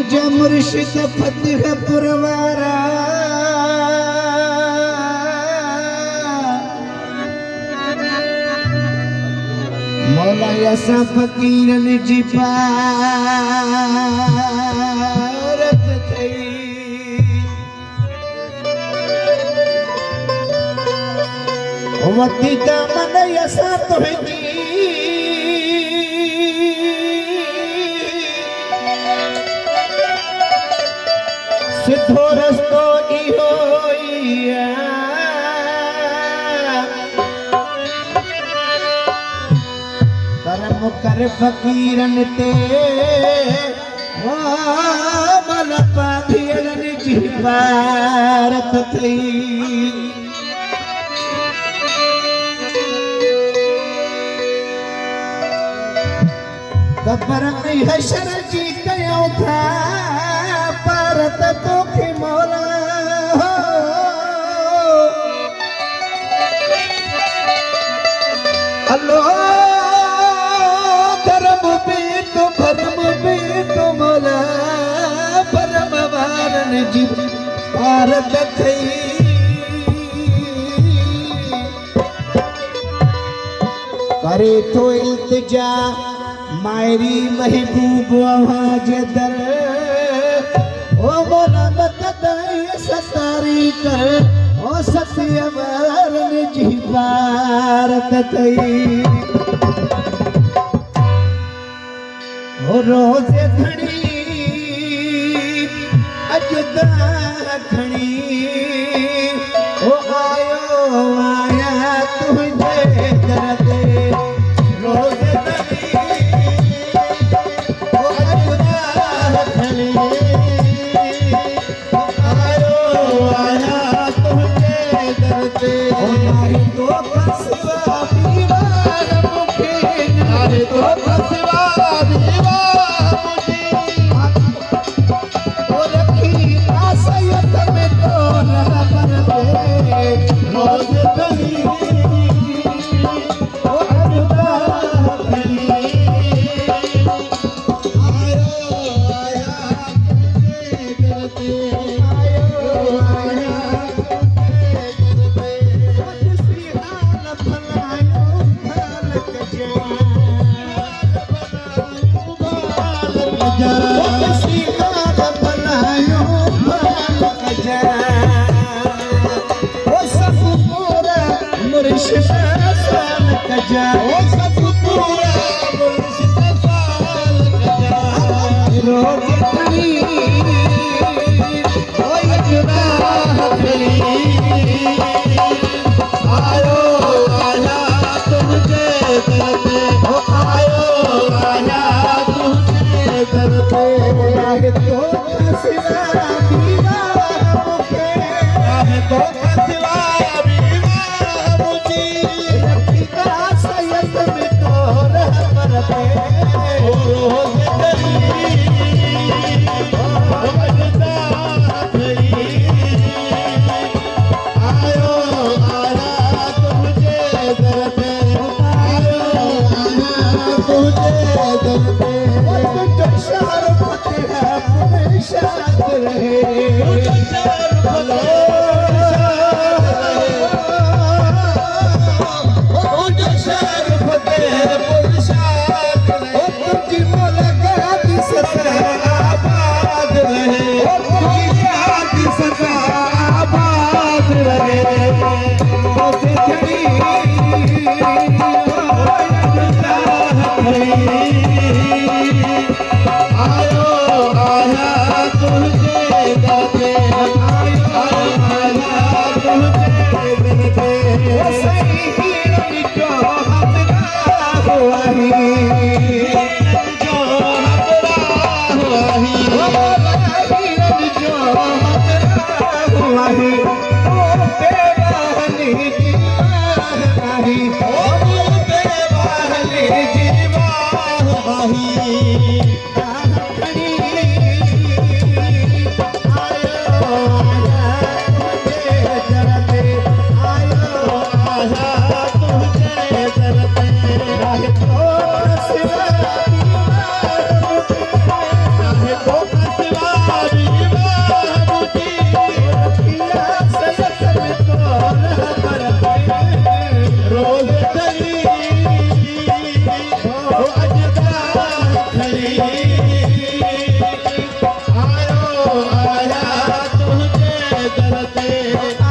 ख्वाजा मुर्शिद फतेहपुर वारा मौला असा फकीरन जी पारत थई वती दामन असा तुंहिंजी सिद्धो रस्तो इहो ई करम कर फकीरन ते मल पाधियन जी पारत थई कबर में हशर जी कयो था पारत तोखे मौला अल्लाह धर्म भी तो भरम भी तो मौला भरम वारन जी पारत थई करे तो इल्तिजा मायरी महबूब आवाज दर ओ मौला बतदाई सतारी कर ओ सत्य वारन जी पारत थई ओ रोज़े धणी अजदा खणी ओ आयो आया तुझे दर ते रोज़े धणी ओ अजदा खणी ओ आयो आया तुझे दर ते ओ नारे तो फसवा दीवार मुखे नारे तो फसवा Siva ते